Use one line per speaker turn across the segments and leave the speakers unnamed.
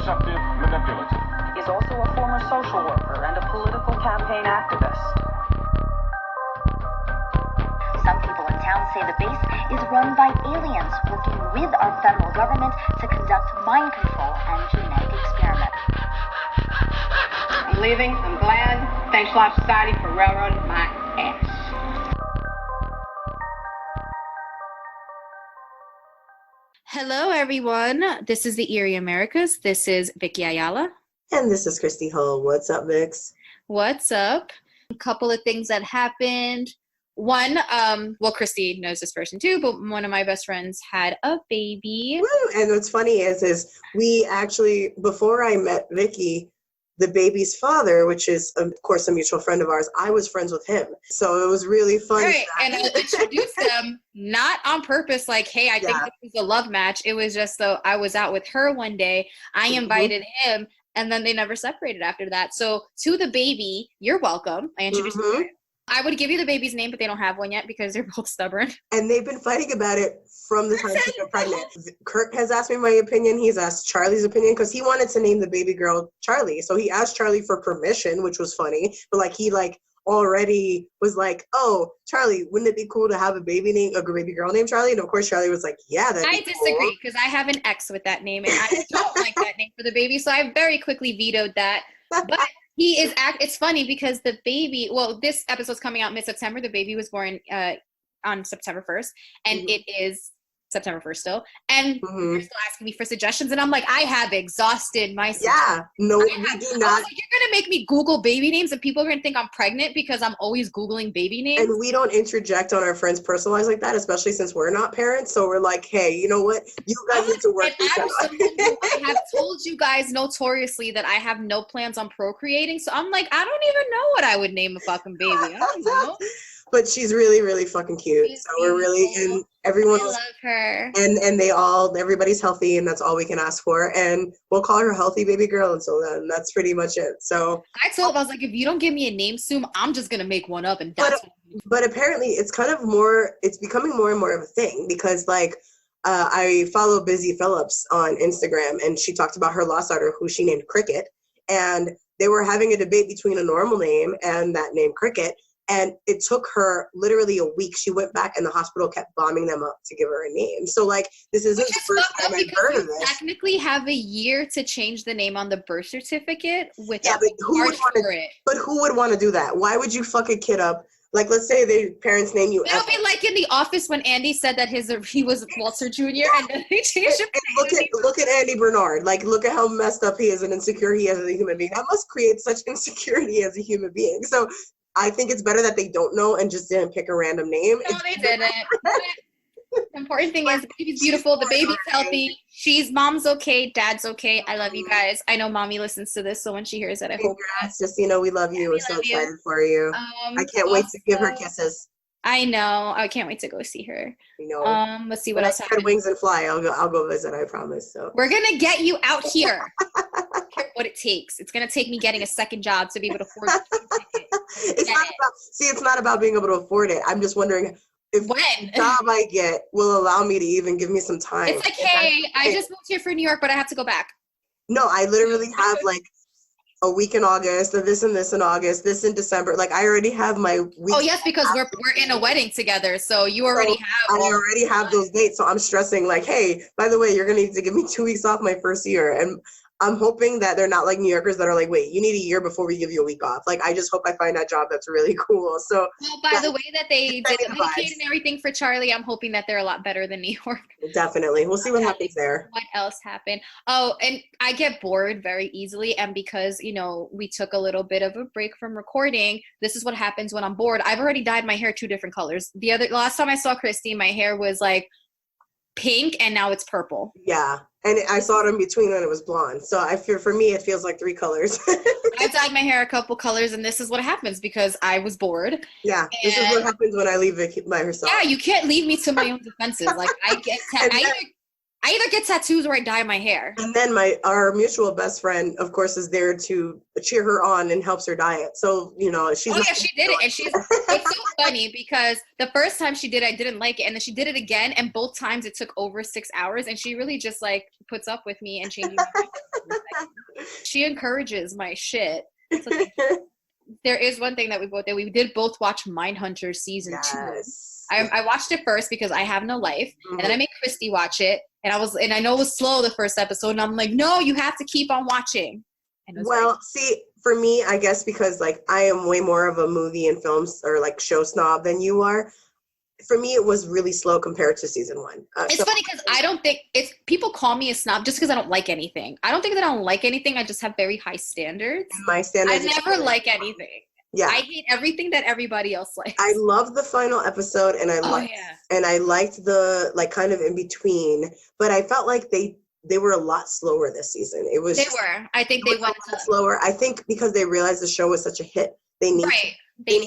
deceptive, manipulative.
He's also a former social worker and a political campaign activist.
Some people in town say the base is run by aliens working with our federal government to conduct mind control and genetic experiments.
I'm leaving. I'm glad. Thanks a lot, society, for railroading my ass.
Hello, everyone. This is the Eerie Americas. This is Vicky Ayala.
And this is Kristi Hull. What's up, Vix?
What's up? A couple of things that happened. One, well, Kristi knows this person too, but one of my best friends had a baby.
Woo! And what's funny is we actually, before I met Vicky, the baby's father, which is, of course, a mutual friend of ours, I was friends with him. So it was really fun.
Right, and I introduced them not on purpose, like, hey, I think this is a love match. It was just though I was out with her one day. I invited him, and then they never separated after that. So to the baby, you're welcome. I introduced you. I would give you the baby's name, but they don't have one yet because they're both stubborn. And
they've been fighting about it from the time she's been pregnant. Kurt has asked me my opinion. He's asked Charlie's opinion because he wanted to name the baby girl Charlie. So he asked Charlie for permission, which was funny. But he already was like, oh, Charlie, wouldn't it be cool to have a baby girl named Charlie? And of course, Charlie was like, yeah,
I disagree because I have an ex with that name and I don't like that name for the baby. So I very quickly vetoed that. But it's funny because the baby, well, this episode's coming out mid-September. The baby was born on September 1st, and it is September 1st still. And they're still asking me for suggestions, and I'm like, I have exhausted myself.
Yeah, no, we do not.
You're going to make me Google baby names, and people are going to think I'm pregnant because I'm always Googling baby names.
And we don't interject on our friends' personal lives like that, especially since we're not parents. So we're like, hey, you know what? You guys need to work this out.
I have told you guys notoriously that I have no plans on procreating. So I'm like, I don't even know what I would name a fucking baby. I don't know.
But she's really, really fucking cute. So we're really, and everyone.
I love her.
And everybody's healthy, and that's all we can ask for. And we'll call her healthy baby girl until then. That's pretty much it. So
I told him, I was like, if you don't give me a name soon, I'm just gonna make one up, and that's.
But apparently, it's becoming more and more of a thing because I follow Busy Phillips on Instagram, and she talked about her lost daughter who she named Cricket, and they were having a debate between a normal name and that name Cricket. And it took her literally a week. She went back and the hospital kept bombing them up to give her a name. So this isn't the first time I've heard of this.
Technically have a year to change the name on the birth certificate but who
would want to do that? Why would you fuck a kid up? Let's say the parents name you.
It'll be like in The Office when Andy said that he was Walter Jr. and then they changed it.
Look at Andy Bernard. Look at how messed up he is and insecure he is as a human being. That must create such insecurity as a human being. So I think it's better that they don't know and just didn't pick a random name.
No, they didn't. The important thing is the baby's beautiful, the baby's healthy, mom's okay, dad's okay. I love you guys. I know mommy listens to this, so when she hears it, I hope.
Just, we love you. We're so excited for you. I can't wait to give her kisses.
I know. I can't wait to go see her. Let's see what else happens.
Wings and fly. I'll go visit. I promise. So
we're gonna get you out here. What it takes. It's gonna take me getting a second job to be able to afford it.
It's not about being able to afford it. I'm just wondering if the job I get will allow me to even give me some time.
It's like, hey, I just moved here for New York, but I have to go back.
No, I literally have a week in August, this and this in August, this in December. I already have my week.
Oh yes, because we're in a wedding together, so you already have.
I already have those dates, so I'm stressing hey, by the way, you're gonna need to give me 2 weeks off my first year, and I'm hoping that they're not like New Yorkers that are like, wait, you need a year before we give you a week off. I just hope I find that job that's really cool. So,
by the way that they did Medicaid and everything for Charlie, I'm hoping that they're a lot better than New York.
Definitely. We'll see what happens there.
What else happened? Oh, and I get bored very easily. And because, we took a little bit of a break from recording, this is what happens when I'm bored. I've already dyed my hair 2 different colors. The last time I saw Kristi, my hair was pink, and now it's purple.
Yeah. And I saw it in between when it was blonde. So for me, it feels like 3 colors.
I dyed my hair a couple colors, and this is what happens because I was bored.
Yeah, this is what happens when I leave Vicky by herself.
Yeah, you can't leave me to my own defenses. I either get tattoos or I dye my hair.
And then our mutual best friend, of course, is there to cheer her on and helps her diet. So, she's.
Oh, yeah, she did it. And it's so funny because the first time she did it, I didn't like it. And then she did it again. And both times it took over 6 hours. And she really just puts up with me and changes my She encourages my shit. So there is one thing that we did both watch Mindhunter season 2. I watched it first because I have no life, and then I made Kristi watch it, and I know it was slow the first episode, and I'm like, no, you have to keep on watching.
Well, see, for me, I guess because like I am way more of a movie and films or like show snob than you are. For me, it was really slow compared to season 1.
It's funny because I don't think people call me a snob just because I don't like anything. I don't think that I don't like anything. I just have very high standards.
My standards.
I never like anything.
Yeah.
I hate everything that everybody else likes.
I loved the final episode, and I liked the like kind of in between, but I felt like they were a lot slower this season.
I think they went
slower. I think because they realized the show was such a hit, they need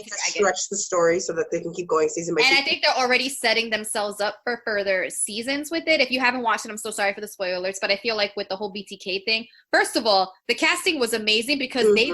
to stretch the story so that they can keep going season by season.
And I think they're already setting themselves up for further seasons with it. If you haven't watched it, I'm so sorry for the spoilers, but I feel like with the whole BTK thing, first of all, the casting was amazing because they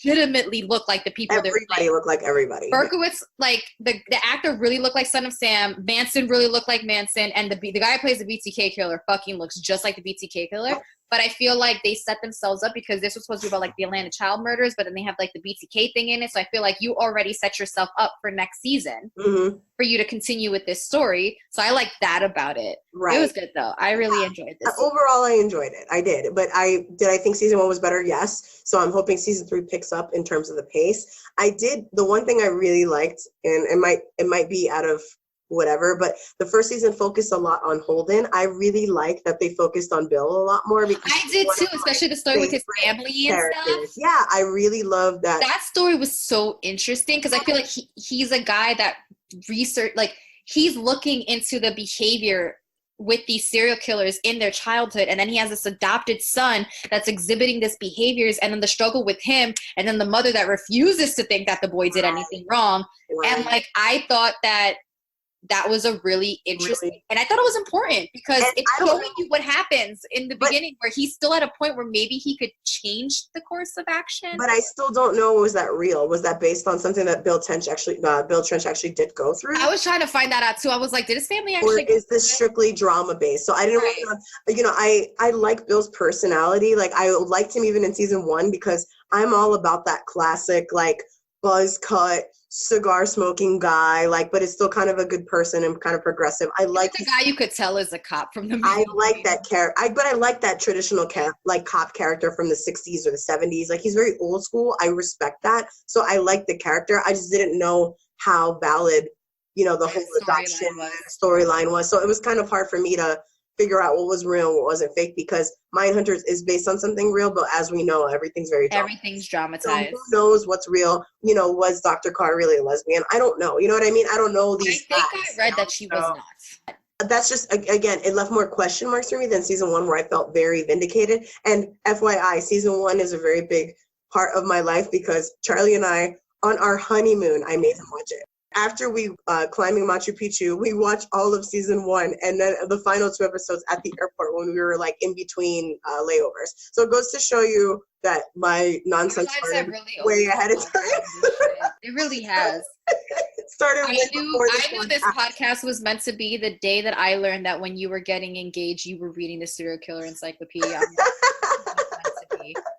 legitimately look like the people
everybody looked like everybody.
Berkowitz, like the actor really looked like Son of Sam. Manson really looked like Manson, and the guy who plays the BTK killer fucking looks just like the BTK killer. But I feel like they set themselves up because this was supposed to be about like the Atlanta child murders, but then they have like the BTK thing in it. So I feel like you already set yourself up for next season for you to continue with this story. So I like that about it. Right. It was good though. I really enjoyed this.
Overall, I enjoyed it. I did. But I think season 1 was better? Yes. So I'm hoping season 3 picks up in terms of the pace. The one thing I really liked, and it might be out of whatever, but the first season focused a lot on Holden. I really like that they focused on Bill a lot more because
I did too, especially the story with his family and stuff.
Yeah, I really love that.
That story was so interesting because I feel like he's a guy that he's looking into the behavior with these serial killers in their childhood, and then he has this adopted son that's exhibiting this behaviors, and then the struggle with him, and then the mother that refuses to think that the boy did anything wrong. And like I thought that was a really interesting, and I thought it was important because it's showing you what happens in the beginning where he's still at a point where maybe he could change the course of action.
But I still don't know, was that real? Was that based on something that Bill Trench actually did go through?
I was trying to find that out too. I was like, did his family actually?
Or is this strictly drama based? So I didn't want to, I like Bill's personality. Like I liked him even in season 1 because I'm all about that classic, like buzz cut, cigar smoking guy, like, but it's still kind of a good person and kind of progressive. I like
the guy you could tell is a cop from the movie.
I like that character. But I like that traditional cop character from the 60s or the 70s. Like he's very old school. I respect that. So I like the character. I just didn't know how valid, the whole adoption storyline was. So it was kind of hard for me to figure out what was real and what wasn't fake because Mindhunters is based on something real, but as we know, everything's
dramatized.
So who knows what's real? Was Dr. Carr really a lesbian? I don't know. You know what I mean? I don't know these facts.
I read that she was not.
That's just, again, it left more question marks for me than season 1 where I felt very vindicated. And FYI, season 1 is a very big part of my life because Charlie and I, on our honeymoon, I made him watch it. After we climbing Machu Picchu, we watched all of season 1 and then the final 2 episodes at the airport when we were like in between layovers. So it goes to show you that my nonsense started way ahead of time.
It really has. I knew this podcast was meant to be the day that I learned that when you were getting engaged, you were reading the serial killer encyclopedia.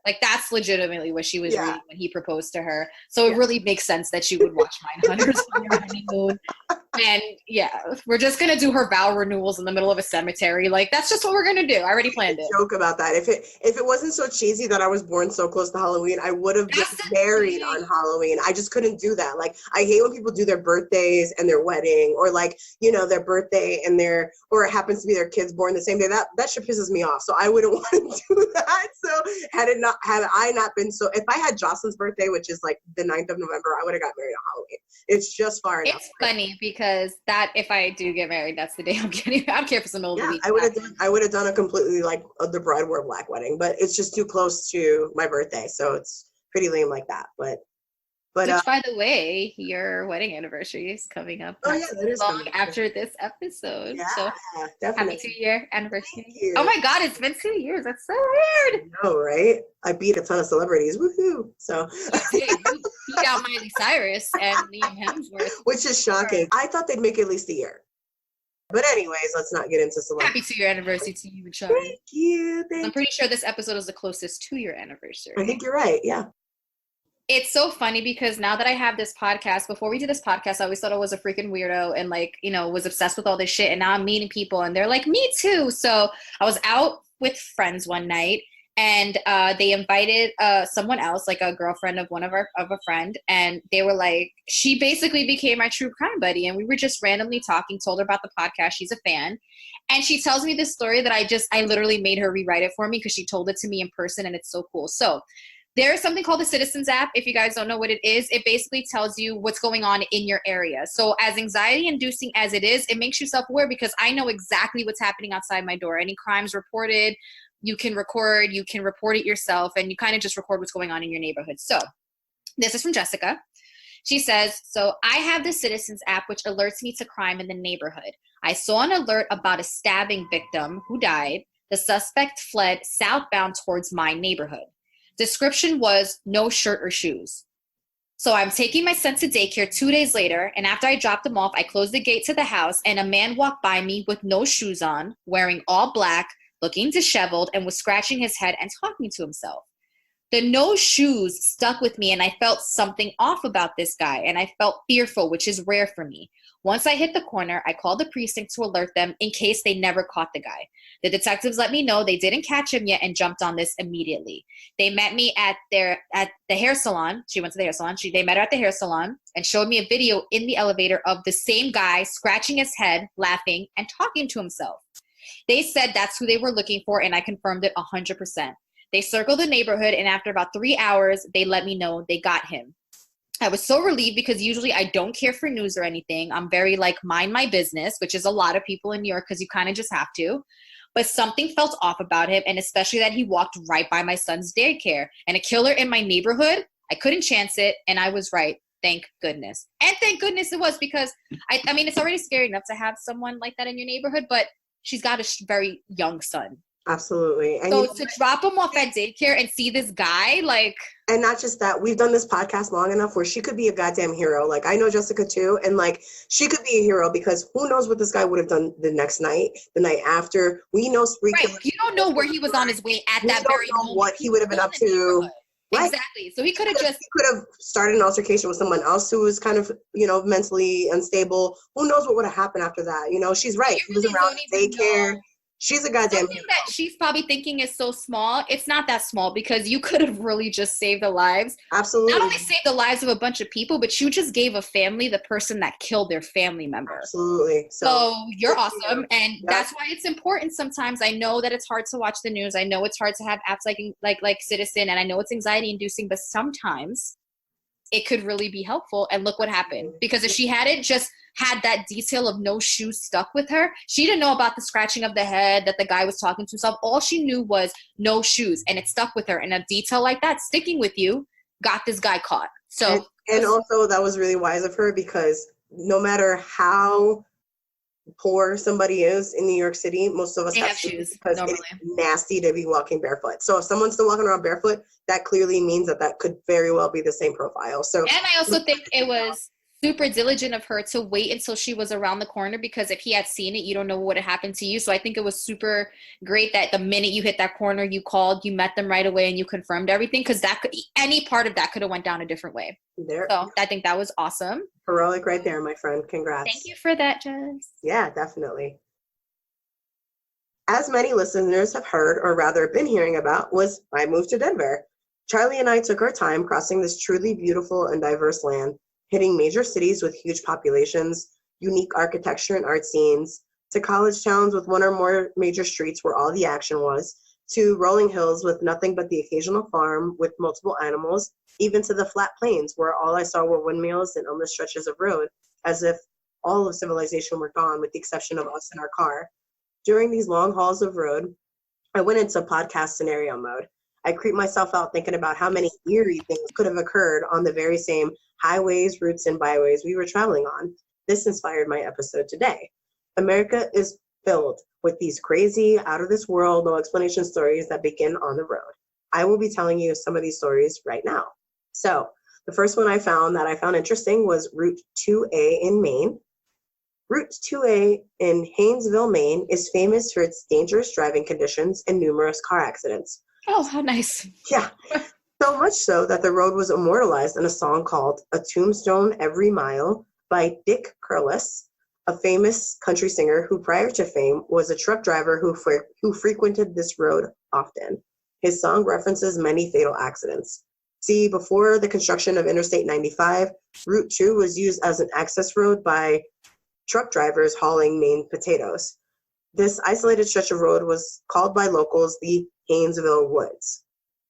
Like that's legitimately what she was reading when he proposed to her. So it really makes sense that she would watch Mindhunters on your honeymoon. And we're just gonna do her vow renewals in the middle of a cemetery. Like that's just what we're gonna do. I already planned it.
Joke about that. If it wasn't so cheesy that I was born so close to Halloween, I would have been married on Halloween. I just couldn't do that. Like I hate when people do their birthdays and their wedding, or like their birthday and or it happens to be their kids born the same day. That shit pisses me off. So I wouldn't want to do that. So had I not been so, if I had Jocelyn's birthday, which is like the 9th of November, I would have got married on Halloween. It's just far enough.
It's funny because if I do get married, that's the day I'm getting. I don't care for some old movie.
I would have done a completely like the bride wore black wedding, but it's just too close to my birthday, so it's pretty lame like that. But
which, by the way, your wedding anniversary is coming up.
Oh yeah, that is
long after this episode.
Yeah,
so
definitely.
Happy 2-year anniversary! Oh my God, it's been 2 years. That's so weird.
I know, right? I beat a ton of celebrities. Woohoo! So
you beat out Miley Cyrus and Liam Hemsworth,
which is shocking. I thought they'd make it at least a year. But anyways, let's not get into celebrity.
Happy 2-year anniversary to you, Charlie.
Thank you.
I'm pretty sure this episode is the closest to your anniversary.
I think you're right. Yeah.
It's so funny because now that I have this podcast, before we did this podcast, I always thought I was a freaking weirdo and like, you know, was obsessed with all this shit. And now I'm meeting people and they're like, me too. So I was out with friends one night and they invited someone else, like a girlfriend of a friend. And they were like, she basically became my true crime buddy. And we were just randomly talking, told her about the podcast. She's a fan. And she tells me this story that I literally made her rewrite it for me because she told it to me in person and it's so cool. So there is something called the Citizens app. If you guys don't know what it is, it basically tells you what's going on in your area. So as anxiety inducing as it is, it makes you self-aware because I know exactly what's happening outside my door. Any crimes reported, you can record, you can report it yourself, and you kind of just record what's going on in your neighborhood. So this is from Jessica. She says, so I have the Citizens app, which alerts me to crime in the neighborhood. I saw an alert about a stabbing victim who died. The suspect fled southbound towards my neighborhood. Description was no shirt or shoes. So I'm taking my son to daycare 2 days later, and after I dropped him off, I closed the gate to the house, and a man walked by me with no shoes on, wearing all black, looking disheveled, and was scratching his head and talking to himself. The no shoes stuck with me, and I felt something off about this guy, and I felt fearful, which is rare for me. Once I hit the corner, I called the precinct to alert them in case they never caught the guy. The detectives let me know they didn't catch him yet and jumped on this immediately. They met me at the hair salon. She went to the hair salon. They met her at the hair salon and showed me a video in the elevator of the same guy scratching his head, laughing, and talking to himself. They said that's who they were looking for, and I confirmed it 100%. They circled the neighborhood, and after about 3 hours, they let me know they got him. I was so relieved because usually I don't care for news or anything. I'm very like mind my business, which is a lot of people in New York because you kind of just have to. But something felt off about him, and especially that he walked right by my son's daycare. And a killer in my neighborhood, I couldn't chance it, and I was right. Thank goodness. And thank goodness it was because, I mean, it's already scary enough to have someone like that in your neighborhood, but she's got a very young son.
Absolutely. And
so to drop him off at daycare and see this guy, like...
And not just that, we've done this podcast long enough where she could be a goddamn hero. Like, I know Jessica too, and like, she could be a hero because who knows what this guy would have done the next night, the night after. We know spree killers.
You don't know where he was on his way at that very moment. We don't know
what he would have been up to. Right?
Exactly. So he could have
started an altercation with someone else who was kind of, you know, mentally unstable. Who knows what would have happened after that? You know, she's right. He was around daycare. She's a goddamn hero.
That she's probably thinking is so small. It's not that small because you could have really just saved the lives.
Absolutely.
Not only saved the lives of a bunch of people, but you just gave a family the person that killed their family member.
Absolutely.
So you're awesome. And that's why it's important sometimes. I know that it's hard to watch the news. I know it's hard to have apps like Citizen, and I know it's anxiety inducing, but sometimes it could really be helpful. And look what happened. Because if she hadn't just had that detail of no shoes stuck with her, she didn't know about the scratching of the head, that the guy was talking to himself. All she knew was no shoes, and it stuck with her. And a detail like that sticking with you got this guy caught. So
and also that was really wise of her because no matter how poor somebody is in New York City, most of us have shoes because normally. It's nasty to be walking barefoot. So if someone's still walking around barefoot, that clearly means that could very well be the same profile. So, and
I also think it was super diligent of her to wait until she was around the corner, because if he had seen it, you don't know what would have happened to you. So I think it was super great that the minute you hit that corner, you called, you met them right away, and you confirmed everything, because that could, any part of that could have went down a different way. So I think that was awesome.
Heroic right there, my friend. Congrats.
Thank you for that, Jess.
Yeah, definitely. As many listeners have heard, or rather been hearing about, was my move to Denver. Charlie and I took our time crossing this truly beautiful and diverse land, hitting major cities with huge populations, unique architecture and art scenes, to college towns with one or more major streets where all the action was, to rolling hills with nothing but the occasional farm with multiple animals, even to the flat plains where all I saw were windmills and endless stretches of road, as if all of civilization were gone with the exception of us in our car. During these long hauls of road, I went into podcast scenario mode. I creeped myself out thinking about how many eerie things could have occurred on the very same highways, routes, and byways we were traveling on. This inspired my episode today. America is filled with these crazy, out-of-this-world, no explanation stories that begin on the road. I will be telling you some of these stories right now. So the first one I found interesting was Route 2A in Maine. Route 2A in Haynesville, Maine is famous for its dangerous driving conditions and numerous car accidents.
Oh, how nice.
Yeah, so much so that the road was immortalized in a song called A Tombstone Every Mile by Dick Curless, a famous country singer who prior to fame was a truck driver who frequented this road often. His song references many fatal accidents. See, before the construction of Interstate 95, Route 2 was used as an access road by truck drivers hauling Maine potatoes. This isolated stretch of road was called by locals the Haynesville Woods.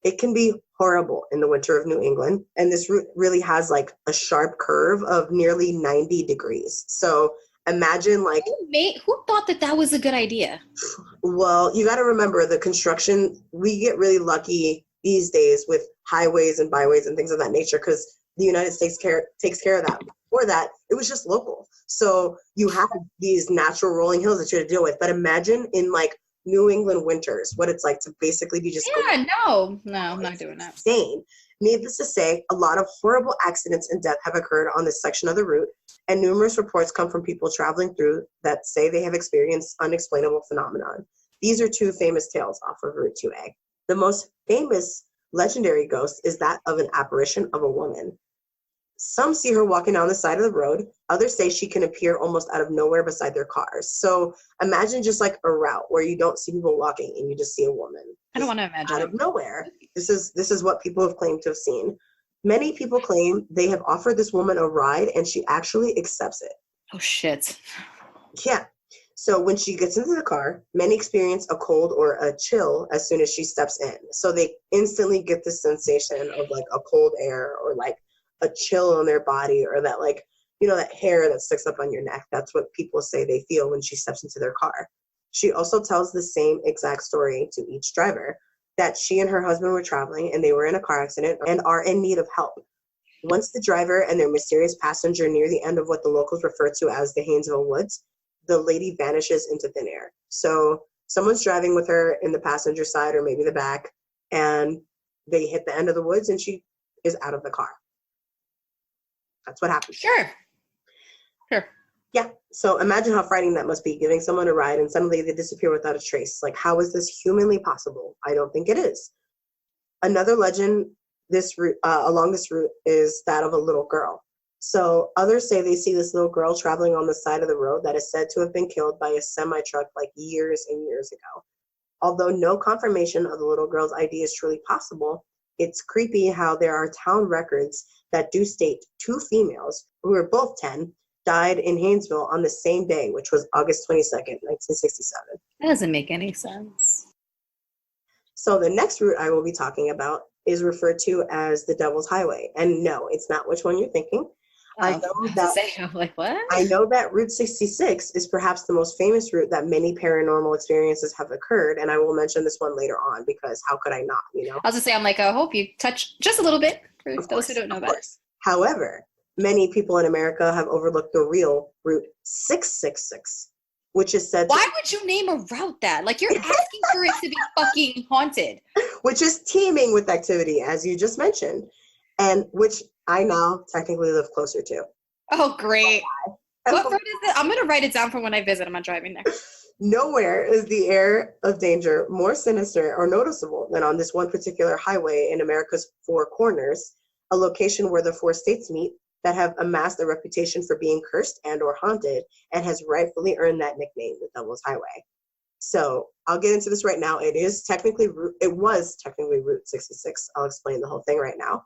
It can be horrible in the winter of New England, and this route really has like a sharp curve of nearly 90 degrees. So imagine like...
Who thought that was a good idea?
Well, you got to remember the construction, we get really lucky these days with highways and byways and things of that nature because the United States takes care of that. Before that, it was just local. So you have these natural rolling hills that you have to deal with. But imagine in like New England winters, what it's like to basically be just...
Yeah, no, I'm not doing that.
Insane. Needless to say, a lot of horrible accidents and death have occurred on this section of the route, and numerous reports come from people traveling through that say they have experienced unexplainable phenomenon. These are two famous tales off of Route 2A. The most famous legendary ghost is that of an apparition of a woman. Some see her walking down the side of the road. Others say she can appear almost out of nowhere beside their cars. So imagine just like a route where you don't see people walking and you just see a woman.
I don't want to imagine.
Out of nowhere. This is what people have claimed to have seen. Many people claim they have offered this woman a ride and she actually accepts it.
Oh, shit.
Yeah. So when she gets into the car, many experience a cold or a chill as soon as she steps in. So they instantly get this sensation of like a cold air or like a chill on their body or that like, you know, that hair that sticks up on your neck. That's what people say they feel when she steps into their car. She also tells the same exact story to each driver, that she and her husband were traveling and they were in a car accident and are in need of help. Once the driver and their mysterious passenger near the end of what the locals refer to as the Haynesville Woods, the lady vanishes into thin air. So someone's driving with her in the passenger side or maybe the back, and they hit the end of the woods and she is out of the car. That's what happens.
Sure.
Yeah. So imagine how frightening that must be, giving someone a ride and suddenly they disappear without a trace. Like, how is this humanly possible? I don't think it is. Another legend along this route is that of a little girl. So others say they see this little girl traveling on the side of the road that is said to have been killed by a semi-truck like years and years ago. Although no confirmation of the little girl's ID is truly possible, it's creepy how there are town records that do state two females, who were both 10, died in Haynesville on the same day, which was August 22nd, 1967.
That doesn't make any sense.
So the next route I will be talking about is referred to as the Devil's Highway. And no, it's not which one you're thinking.
I'm like, what?
I know that Route 66 is perhaps the most famous route that many paranormal experiences have occurred, and I will mention this one later on because how could I not, you know?
I was going to say, I'm like, I hope you touch just a little bit for those who don't know about it.
However, many people in America have overlooked the real Route 666, which is said
Why would you name a route that? Like, you're asking for it to be fucking haunted.
Which is teeming with activity, as you just mentioned, and which I now technically live closer to.
Oh, great. What road is it? I'm going to write it down for when I visit. I'm not driving there.
Nowhere is the air of danger more sinister or noticeable than on this one particular highway in America's Four Corners, a location where the four states meet that have amassed a reputation for being cursed and or haunted and has rightfully earned that nickname, the Devil's Highway. So I'll get into this right now. It was technically Route 66. I'll explain the whole thing right now.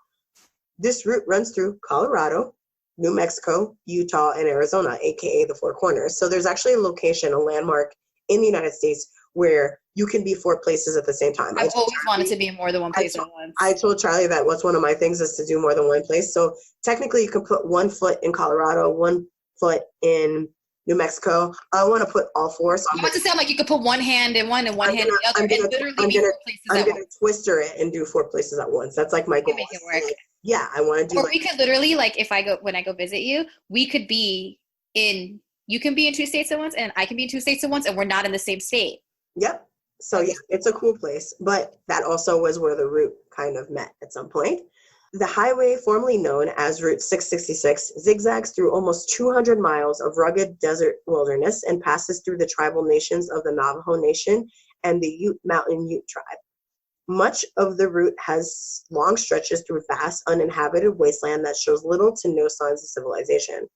This route runs through Colorado, New Mexico, Utah, and Arizona, aka the Four Corners. So there's actually a location, a landmark in the United States where you can be four places at the same time.
I've always wanted to be in more than one place at once.
I told Charlie that what's one of my things is to do more than one place. So technically you can put 1 foot in Colorado, 1 foot in New Mexico. I want to put all four. So
I'm about to sound like you could put one hand in one and one hand in the other
I'm going to twister it and do 4 places at once. That's like my goal.
Make it work.
Yeah, I want to do.
Or we could literally, like, when I go visit you, we could be in. You can be in 2 states at once, and I can be in 2 states at once, and we're not in the same state.
Yep. So yeah, it's a cool place, but that also was where the route kind of met at some point. The highway, formerly known as Route 666, zigzags through almost 200 miles of rugged desert wilderness and passes through the tribal nations of the Navajo Nation and the Ute Mountain Ute tribe. Much of the route has long stretches through vast, uninhabited wasteland that shows little to no signs of civilization.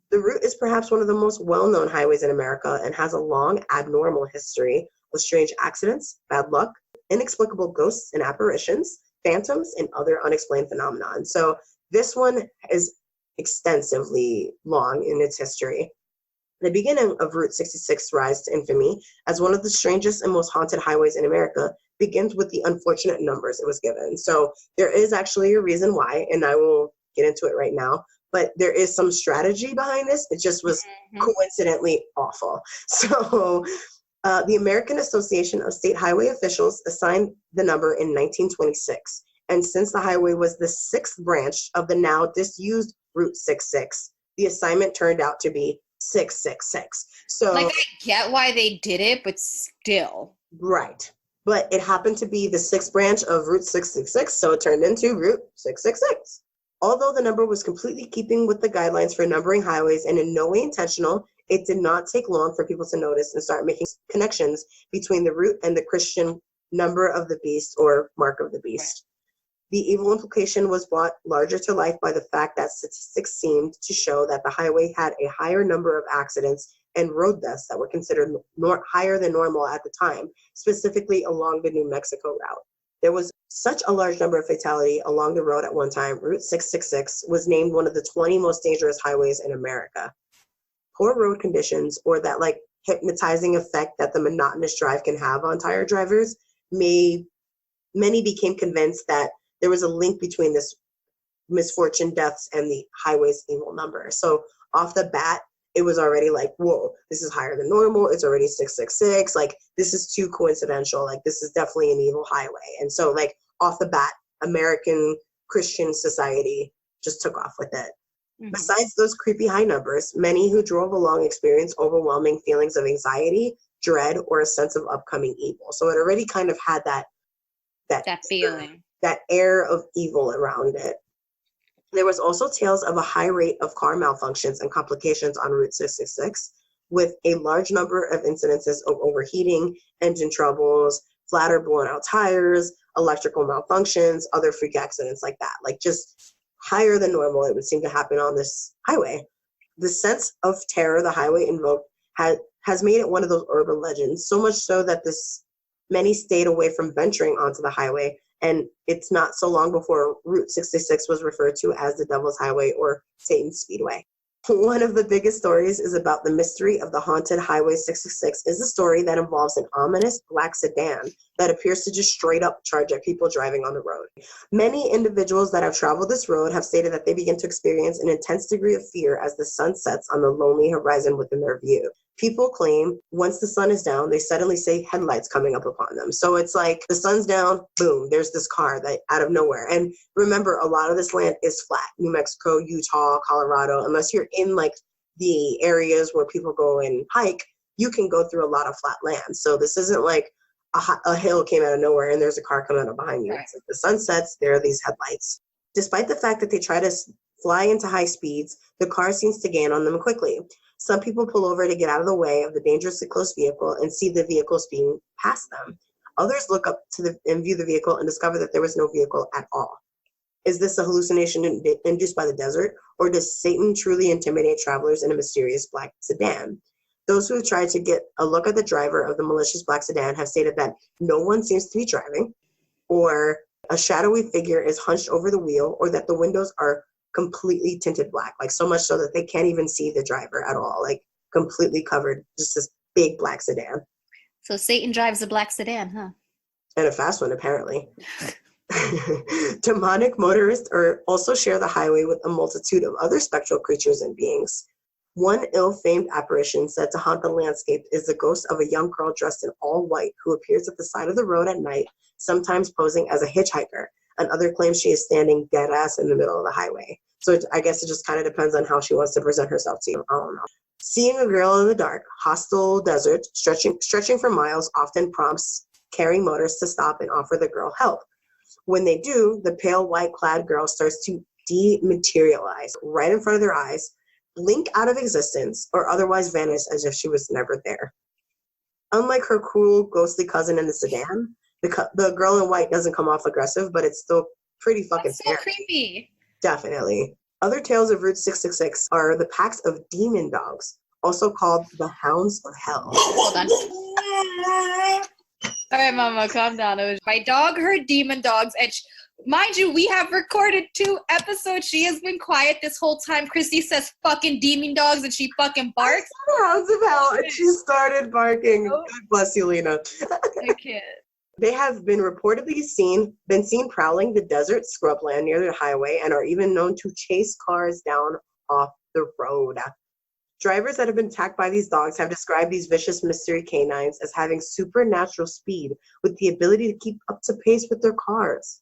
The route is perhaps one of the most well-known highways in America and has a long, abnormal history of strange accidents, bad luck, inexplicable ghosts and apparitions, phantoms, and other unexplained phenomena. And so this one is extensively long in its history. The beginning of Route 66's rise to infamy as one of the strangest and most haunted highways in America begins with the unfortunate numbers it was given. So there is actually a reason why, and I will get into it right now, but there is some strategy behind this. It just was coincidentally awful. So the American Association of State Highway Officials assigned the number in 1926. And since the highway was the sixth branch of the now disused Route 66, the assignment turned out to be 666. So,
like, I get why they did it, but still.
Right. But it happened to be the sixth branch of Route 666, so it turned into Route 666. Although the number was completely keeping with the guidelines for numbering highways and in no way intentional, it did not take long for people to notice and start making connections between the route and the Christian number of the beast or mark of the beast. Right. The evil implication was brought larger to life by the fact that statistics seemed to show that the highway had a higher number of accidents and road deaths that were considered higher than normal at the time, specifically along the New Mexico route. There was such a large number of fatality along the road at one time, Route 666 was named one of the 20 most dangerous highways in America. Poor road conditions, or that like hypnotizing effect that the monotonous drive can have on tired drivers, many became convinced that there was a link between this misfortune, deaths, and the highway's evil number. So off the bat, it was already like, whoa, this is higher than normal. It's already 666. Like, this is too coincidental. Like, this is definitely an evil highway. And so, like, off the bat, American Christian society just took off with it. Mm-hmm. Besides those creepy high numbers, many who drove along experienced overwhelming feelings of anxiety, dread, or a sense of upcoming evil. So it already kind of had that
feeling,
that air of evil around it. There was also tales of a high rate of car malfunctions and complications on Route 666, with a large number of incidences of overheating, engine troubles, flat or blown out tires, electrical malfunctions, other freak accidents like that. Like, just higher than normal, it would seem to happen on this highway. The sense of terror the highway invoked has made it one of those urban legends, so much so that many stayed away from venturing onto the highway. And it's not so long before Route 66 was referred to as the Devil's Highway or Satan's Speedway. One of the biggest stories is about the mystery of the haunted Highway 666 is a story that involves an ominous black sedan that appears to just straight up charge at people driving on the road. Many individuals that have traveled this road have stated that they begin to experience an intense degree of fear as the sun sets on the lonely horizon within their view. People claim once the sun is down, they suddenly see headlights coming up upon them. So it's like the sun's down, boom, there's this car that out of nowhere. And remember, a lot of this land is flat. New Mexico, Utah, Colorado, unless you're in like the areas where people go and hike, you can go through a lot of flat land. So this isn't like a hill came out of nowhere and there's a car coming up behind you. Right. It's like the sun sets, there are these headlights. Despite the fact that they try to fly into high speeds, the car seems to gain on them quickly. Some people pull over to get out of the way of the dangerously close vehicle and see the vehicle speeding past them. Others look up and view the vehicle and discover that there was no vehicle at all. Is this a hallucination induced by the desert, or does Satan truly intimidate travelers in a mysterious black sedan? Those who have tried to get a look at the driver of the malicious black sedan have stated that no one seems to be driving, or a shadowy figure is hunched over the wheel, or that the windows are completely tinted black, like so much so that they can't even see the driver at all, like completely covered, just this big black sedan.
So Satan drives a black sedan, huh?
And a fast one, apparently. Demonic motorists also share the highway with a multitude of other spectral creatures and beings. One ill-famed apparition said to haunt the landscape is the ghost of a young girl dressed in all white who appears at the side of the road at night, sometimes posing as a hitchhiker. And other claims she is standing dead ass in the middle of the highway. So I guess it just kind of depends on how she wants to present herself to you. I don't know. Seeing a girl in the dark, hostile desert, stretching for miles often prompts carrying motorists to stop and offer the girl help. When they do, the pale white-clad girl starts to dematerialize right in front of their eyes, blink out of existence, or otherwise vanish as if she was never there. Unlike her cruel, ghostly cousin in the sedan, the girl in white doesn't come off aggressive, but it's still pretty fucking
That's so
scary.
creepy.
Definitely. Other tales of Route 666 are the packs of demon dogs, also called the Hounds of Hell.
Hold on. All right, Mama, calm down. It was my dog heard demon dogs, and mind you, we have recorded 2 episodes. She has been quiet this whole time. Kristi says fucking demon dogs, and she fucking barks.
Hounds of Hell, and she started barking.
Oh.
God bless you, Lena.
I can't.
They have been reportedly seen prowling the desert scrubland near the highway and are even known to chase cars down off the road. Drivers that have been attacked by these dogs have described these vicious mystery canines as having supernatural speed with the ability to keep up to pace with their cars.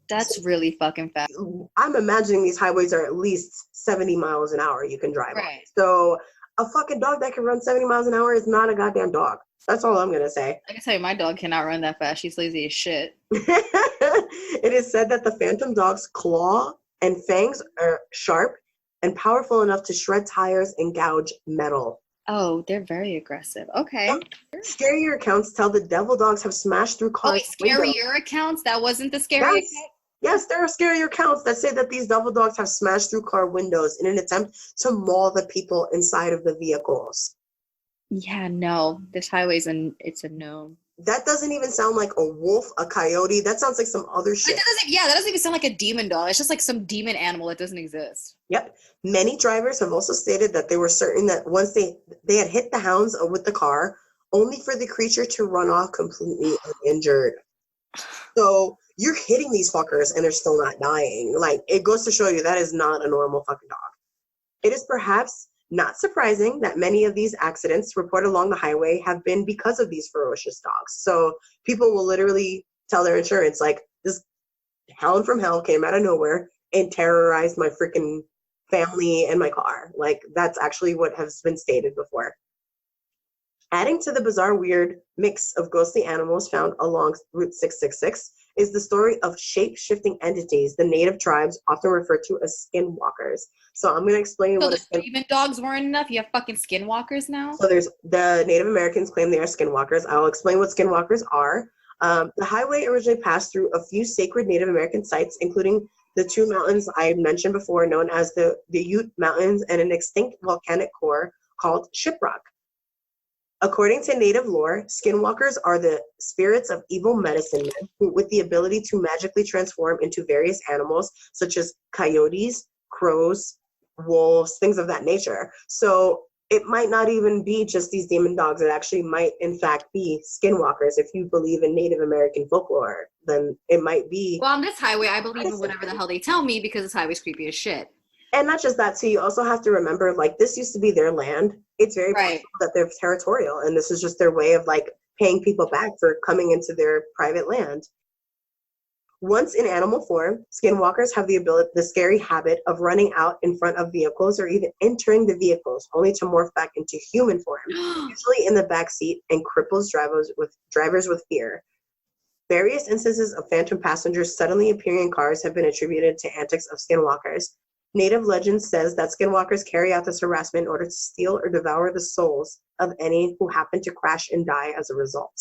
That's really fucking fast.
I'm imagining these highways are at least 70 miles an hour you can drive on.
Right.
So a fucking dog that can run 70 miles an hour is not a goddamn dog. That's all I'm going to say.
I can tell you my dog cannot run that fast. She's lazy as shit.
It is said that the phantom dog's claw and fangs are sharp and powerful enough to shred tires and gouge metal.
Oh, they're very aggressive. Okay.
Scarier accounts tell the devil dogs have smashed through
Oh, wait,
cars' windows.
scarier accounts? That wasn't the scary
Yes. Yes, there are scarier accounts that say that these devil dogs have smashed through car windows in an attempt to maul the people inside of the vehicles.
Yeah, no. This highway's it's a no.
That doesn't even sound like a wolf, a coyote. That sounds like some other shit.
That doesn't even sound like a demon dog. It's just like some demon animal that doesn't exist.
Yep. Many drivers have also stated that they were certain that once they had hit the hounds with the car, only for the creature to run off completely uninjured. So you're hitting these fuckers and they're still not dying. Like, it goes to show you that is not a normal fucking dog. It is perhaps not surprising that many of these accidents reported along the highway have been because of these ferocious dogs. So people will literally tell their insurance, like, this hound from hell came out of nowhere and terrorized my freaking family and my car. Like, that's actually what has been stated before. Adding to the bizarre, weird mix of ghostly animals found along Route 666 is the story of shape-shifting entities the native tribes often refer to as skinwalkers. So I'm going to explain
So
what
the demon dogs weren't enough? You have fucking skinwalkers now?
So there's the Native Americans claim they are skinwalkers. I'll explain what skinwalkers are. The highway originally passed through a few sacred Native American sites, including the 2 mountains I mentioned before, known as the Ute Mountains, and an extinct volcanic core called Shiprock. According to Native lore, skinwalkers are the spirits of evil medicine men with the ability to magically transform into various animals, such as coyotes, crows, wolves, things of that nature. So it might not even be just these demon dogs. It actually might, in fact, be skinwalkers. If you believe in Native American folklore, then it might be.
Well, on this highway, I believe in whatever the hell they tell me because this highway's creepy as shit.
And not just that, too, you also have to remember, like, this used to be their land. It's very possible that they're territorial, and this is just their way of, like, paying people back for coming into their private land. Once in animal form, skinwalkers have the scary habit of running out in front of vehicles or even entering the vehicles, only to morph back into human form, usually in the back seat, and cripples drivers with fear. Various instances of phantom passengers suddenly appearing in cars have been attributed to antics of skinwalkers. Native legend says that skinwalkers carry out this harassment in order to steal or devour the souls of any who happen to crash and die as a result.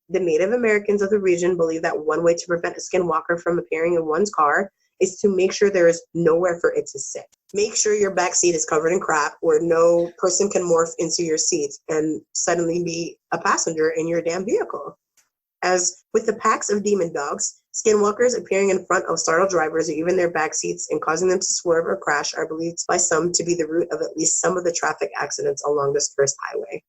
The Native Americans of the region believe that one way to prevent a skinwalker from appearing in one's car is to make sure there is nowhere for it to sit. Make sure your back seat is covered in crap where no person can morph into your seat and suddenly be a passenger in your damn vehicle. As with the packs of demon dogs, skinwalkers appearing in front of startled drivers or even their back seats and causing them to swerve or crash are believed by some to be the root of at least some of the traffic accidents along this cursed highway.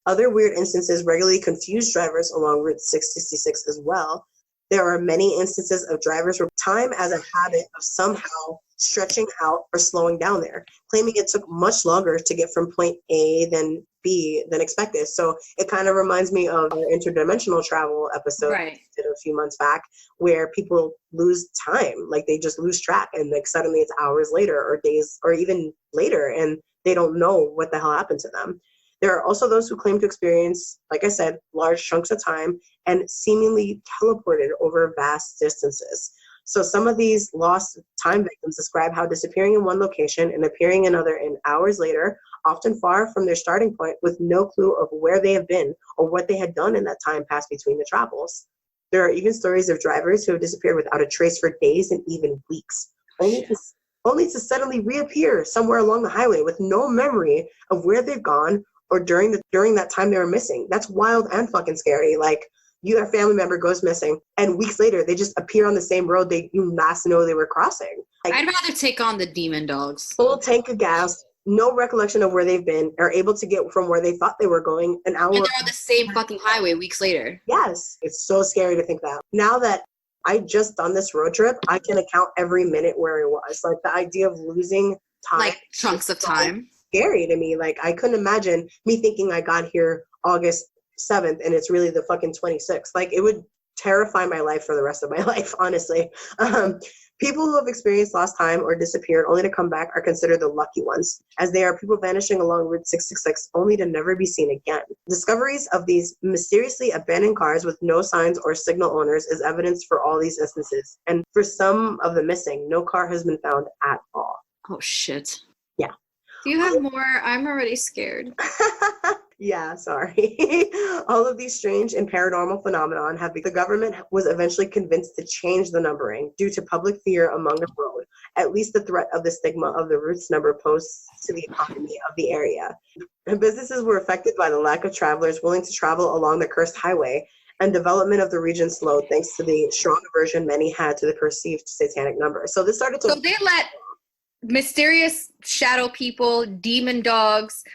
Other weird instances regularly confuse drivers along Route 666 as well. There are many instances of drivers with time as a habit of somehow stretching out or slowing down there, claiming it took much longer to get from point A than B than expected. So it kind of reminds me of our interdimensional travel episode we did a few months back, where people lose time, like they just lose track, and like suddenly it's hours later or days or even later, and they don't know what the hell happened to them. There are also those who claim to experience, like I said, large chunks of time and seemingly teleported over vast distances. So some of these lost time victims describe how disappearing in one location and appearing in another in hours later, often far from their starting point, with no clue of where they have been or what they had done in that time passed between the travels. There are even stories of drivers who have disappeared without a trace for days and even weeks, only to suddenly reappear somewhere along the highway with no memory of where they've gone or during that time they were missing. That's wild and fucking scary. Like, your family member goes missing, and weeks later they just appear on the same road you last know they were crossing. Like,
I'd rather take on the demon dogs.
Full tank of gas, no recollection of where they've been, are able to get from where they thought they were going an hour.
And they're on the same fucking highway weeks later.
Yes, it's so scary to think that. Now that I just done this road trip, I can account every minute where I was. Like, the idea of losing time,
like chunks of time,
scary to me. Like, I couldn't imagine me thinking I got here August 7th and it's really the fucking 26th. Like, it would terrify my life for the rest of my life, honestly. People who have experienced lost time or disappeared only to come back are considered the lucky ones, as they are people vanishing along Route 666 only to never be seen again. Discoveries of these mysteriously abandoned cars with no signs or signal owners is evidence for all these instances, and for some of the missing, no car has been found at all.
Oh shit.
Yeah.
Do you have more? I'm already scared.
Yeah, sorry. All of these strange and paranormal phenomenon the government was eventually convinced to change the numbering due to public fear among the road, at least the threat of the stigma of the routes number posed to the economy of the area. And businesses were affected by the lack of travelers willing to travel along the cursed highway, and development of the region slowed thanks to the strong aversion many had to the perceived satanic number. So this started to...
So they let mysterious shadow people, demon dogs,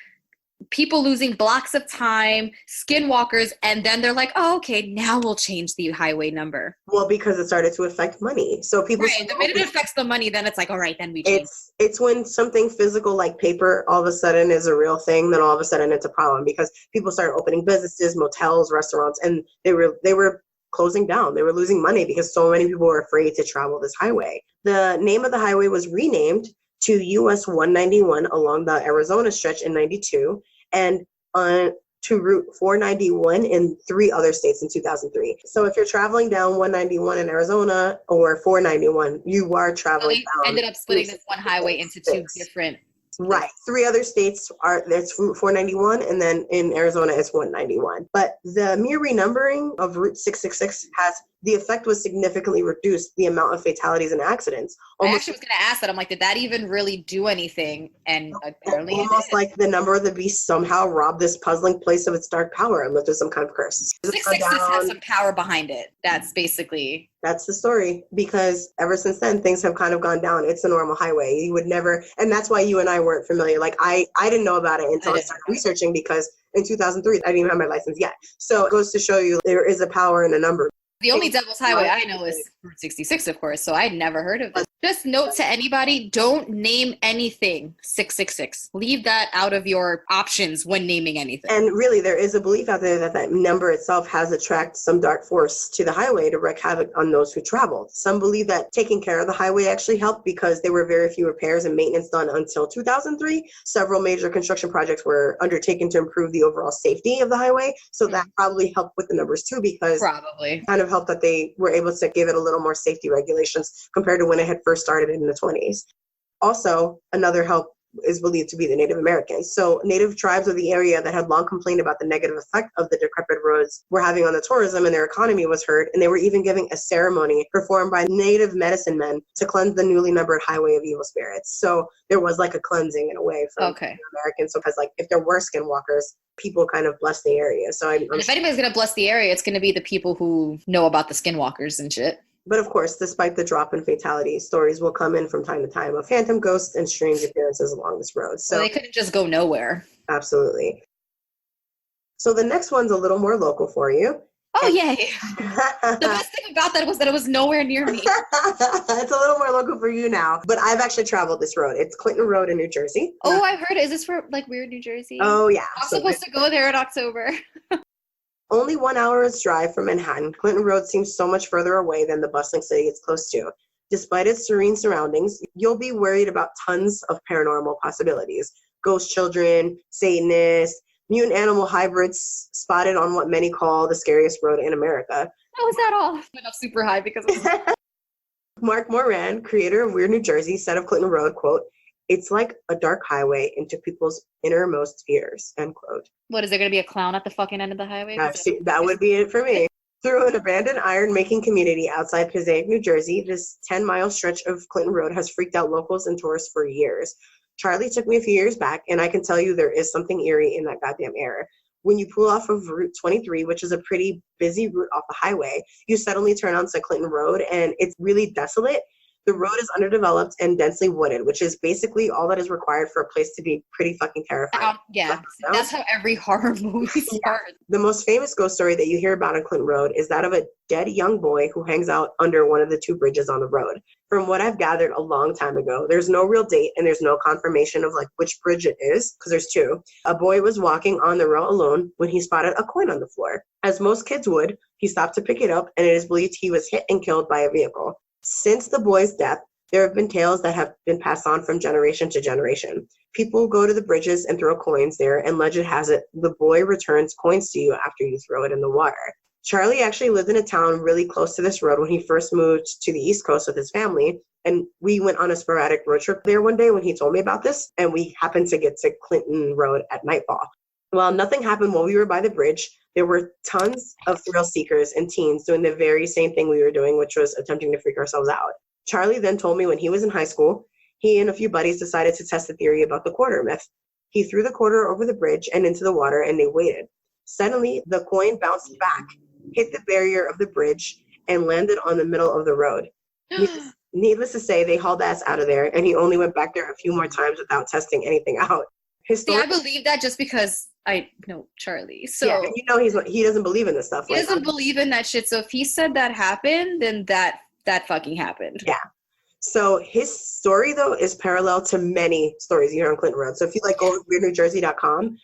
people losing blocks of time, skinwalkers, and then they're like, oh, okay, now we'll change the highway number.
Well, because it started to affect money. So people...
Right, the minute it affects the money, then it's like, all right, then we change.
It's when something physical like paper all of a sudden is a real thing, then all of a sudden it's a problem, because people started opening businesses, motels, restaurants, and they were closing down. They were losing money because so many people were afraid to travel this highway. The name of the highway was renamed to US 191 along the Arizona stretch in 92, and to Route 491 in 3 other states in 2003. So if you're traveling down 191 in Arizona or 491, you are traveling
so they ended up splitting this one highway into 2 different...
Right. 3 other states that's Route 491, and then in Arizona it's 191. But the mere renumbering of Route 666 the effect was significantly reduced the amount of fatalities and accidents.
I actually was going to ask that. I'm like, did that even really do anything? And apparently
almost like the number of the beast somehow robbed this puzzling place of its dark power and lifted some kind of curse.
666 has some power behind it. That's
the story, because ever since then things have kind of gone down. It's a normal highway. You would never, and that's why you and I weren't familiar. Like I didn't know about it until I started researching, because in 2003 I didn't even have my license yet. So it goes to show you there is a power in a number.
The only Devil's Highway I know is Route 66, of course, so I'd never heard of it. Just note to anybody, don't name anything 666. Leave that out of your options when naming anything.
And really, there is a belief out there that number itself has attracted some dark force to the highway to wreak havoc on those who traveled. Some believe that taking care of the highway actually helped, because there were very few repairs and maintenance done until 2003. Several major construction projects were undertaken to improve the overall safety of the highway. So that probably helped with the numbers too, because it kind of helped that they were able to give it a little more safety regulations compared to when it had first started in the 20s. Also, another help is believed to be the Native Americans. So Native tribes of the area that had long complained about the negative effect of the decrepit roads were having on the tourism and their economy was hurt, and they were even giving a ceremony performed by Native medicine men to cleanse the newly numbered highway of evil spirits. So there was like a cleansing in a way for Americans. So because like if there were skinwalkers, people kind of blessed the area. So
if anybody's going to bless the area, it's going to be the people who know about the skinwalkers and shit.
But of course, despite the drop in fatalities, stories will come in from time to time of phantom ghosts and strange appearances along this road. So
they couldn't just go nowhere.
Absolutely. So the next one's a little more local for you.
Oh, yay. The best thing about that was that it was nowhere near me.
It's a little more local for you now, but I've actually traveled this road. It's Clinton Road in New Jersey.
Oh, I've heard it. Is this for like Weird New Jersey?
Oh, yeah.
I'm supposed to go there in October.
Only 1 hour's drive from Manhattan, Clinton Road seems so much further away than the bustling city it's close to. Despite its serene surroundings, you'll be worried about tons of paranormal possibilities. Ghost children, Satanists, Mutant animal hybrids spotted on what many call the scariest road in America.
How was that all? Went up super high because of
Mark Moran, creator of Weird New Jersey, said of Clinton Road, quote, "It's like a dark highway into people's innermost fears," end quote.
What, is there going to be a clown at the fucking end of the highway?
That would be it for me. Through an abandoned iron-making community outside Passaic, New Jersey, this 10-mile stretch of Clinton Road has freaked out locals and tourists for years. Charlie took me a few years back, and I can tell you there is something eerie in that goddamn air. When you pull off of Route 23, which is a pretty busy route off the highway, you suddenly turn onto Clinton Road, and it's really desolate. The road is underdeveloped and densely wooded, which is basically all that is required for a place to be pretty fucking terrifying.
Yeah, that's how every horror movie starts.
The most famous ghost story that you hear about on Clinton Road is that of a dead young boy who hangs out under one of the two bridges on the road. From what I've gathered a long time ago, there's no real date and there's no confirmation of like which bridge it is, because there's two. A boy was walking on the road alone when he spotted a coin on the floor. As most kids would, he stopped to pick it up, and it is believed he was hit and killed by a vehicle. Since the boy's death, there have been tales that have been passed on from generation to generation. People go to the bridges and throw coins there, and legend has it the boy returns coins to you after you throw it in the water. Charlie actually lived in a town really close to this road when he first moved to the East Coast with his family, and we went on a sporadic road trip there one day when he told me about this, and we happened to get to Clinton Road at nightfall. While nothing happened while we were by the bridge, there were tons of thrill seekers and teens doing the very same thing we were doing, which was attempting to freak ourselves out. Charlie then told me when he was in high school, he and a few buddies decided to test the theory about the quarter myth. He threw the quarter over the bridge and into the water, and they waited. Suddenly, the coin bounced back, hit the barrier of the bridge, and landed on the middle of the road. Needless to say, they hauled ass out of there, and he only went back there a few more times without testing anything out.
See, I believe that just because I know Charlie. So
yeah, and he doesn't believe in this stuff.
He doesn't believe in that shit. So if he said that happened, then that fucking happened.
Yeah. So his story though is parallel to many stories you hear on Clinton Road. So if you go to weirdnewjersey.com,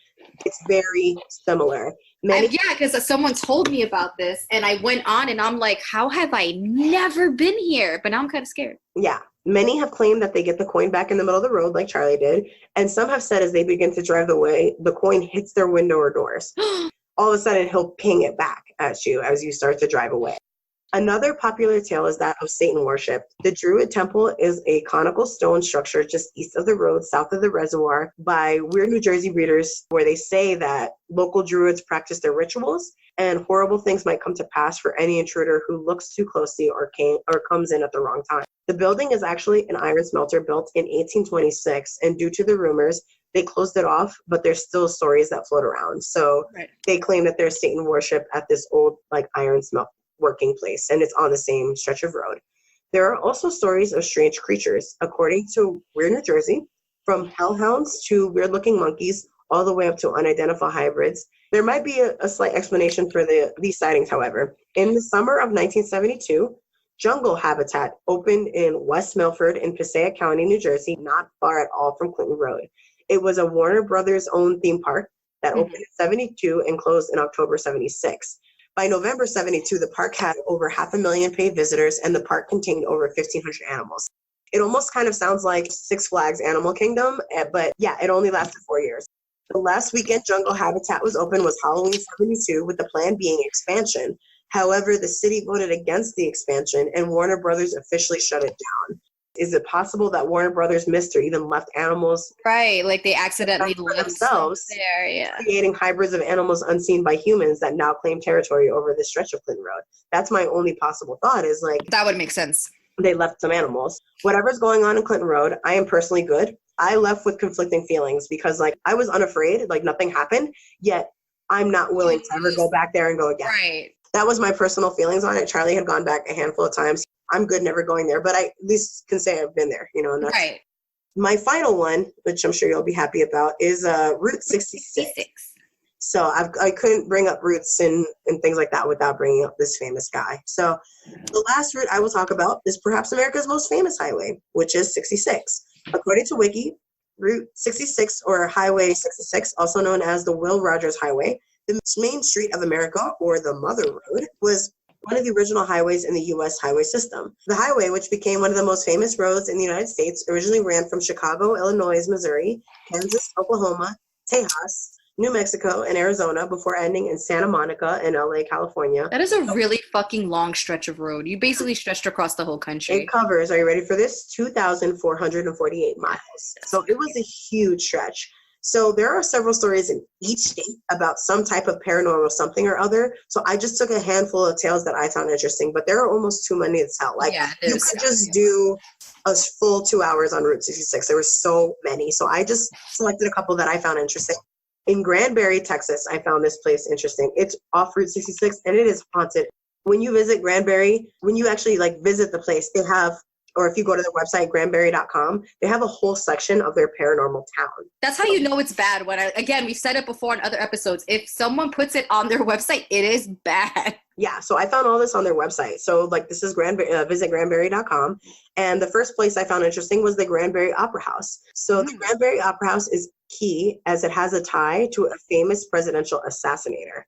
it's very similar.
Because someone told me about this, and I went on, and I'm like, how have I never been here? But now I'm kind of scared.
Yeah. Many have claimed that they get the coin back in the middle of the road like Charlie did, and some have said as they begin to drive away, the coin hits their window or doors. All of a sudden, he'll ping it back at you as you start to drive away. Another popular tale is that of Satan worship. The Druid Temple is a conical stone structure just east of the road, south of the reservoir, by Weird New Jersey readers, where they say that local Druids practice their rituals and horrible things might come to pass for any intruder who looks too closely or comes in at the wrong time. The building is actually an iron smelter built in 1826, and due to the rumors, they closed it off, but there's still stories that float around. So They claim that there's Satan worship at this old iron smelt working place, and it's on the same stretch of road. There are also stories of strange creatures. According to Weird New Jersey, from hellhounds to weird-looking monkeys, all the way up to unidentified hybrids. There might be a slight explanation for these sightings, however. In the summer of 1972, Jungle Habitat opened in West Milford in Passaic County, New Jersey, not far at all from Clinton Road. It was a Warner Brothers owned theme park that opened in 72 and closed in October 76. By November 72, the park had over 500,000 paid visitors, and the park contained over 1,500 animals. It almost kind of sounds like Six Flags Animal Kingdom, but yeah, it only lasted 4 years. The last weekend Jungle Habitat was open was Halloween 72, with the plan being expansion. However, the city voted against the expansion, and Warner Brothers officially shut it down. Is it possible that Warner Brothers missed or even left animals?
Right, like they accidentally left
themselves
there, yeah.
Creating hybrids of animals unseen by humans that now claim territory over the stretch of Clinton Road. That's my only possible thought is
that would make sense.
They left some animals. Whatever's going on in Clinton Road, I am personally good. I left with conflicting feelings because I was unafraid, nothing happened, yet I'm not willing to ever go back there and go again.
Right.
That was my personal feelings on it. Charlie had gone back a handful of times. I'm good never going there, but I at least can say I've been there, and that's
right.
My final one, which I'm sure you'll be happy about, is Route 66. So I couldn't bring up routes and things like that without bringing up this famous guy. So the last route I will talk about is perhaps America's most famous highway, which is 66. According to Wiki, Route 66, or Highway 66, also known as the Will Rogers Highway, the main street of America, or the Mother Road, was one of the original highways in the U.S. highway system. The highway, which became one of the most famous roads in the United States, originally ran from Chicago, Illinois, Missouri, Kansas, Oklahoma, Tejas, New Mexico, and Arizona before ending in Santa Monica in LA, California.
That is a really fucking long stretch of road. You basically stretched across the whole country.
It covers, are you ready for this? 2,448 miles. So it was a huge stretch. So there are several stories in each state about some type of paranormal something or other. So I just took a handful of tales that I found interesting, but there are almost too many to tell. Like you could just do a full 2 hours on Route 66. There were so many. So I just selected a couple that I found interesting. In Granbury, Texas, I found this place interesting. It's off Route 66 and it is haunted. When you visit Granbury, when you actually like visit the place, they have, or if you go to the website, granbury.com, they have a whole section of their paranormal town.
That's how you know it's bad. Again, we've said it before in other episodes. If someone puts it on their website, it is bad.
Yeah, so I found all this on their website. So like this is visit granbury.com. And the first place I found interesting was the Granbury Opera House. So the Granbury Opera House is key as it has a tie to a famous presidential assassinator.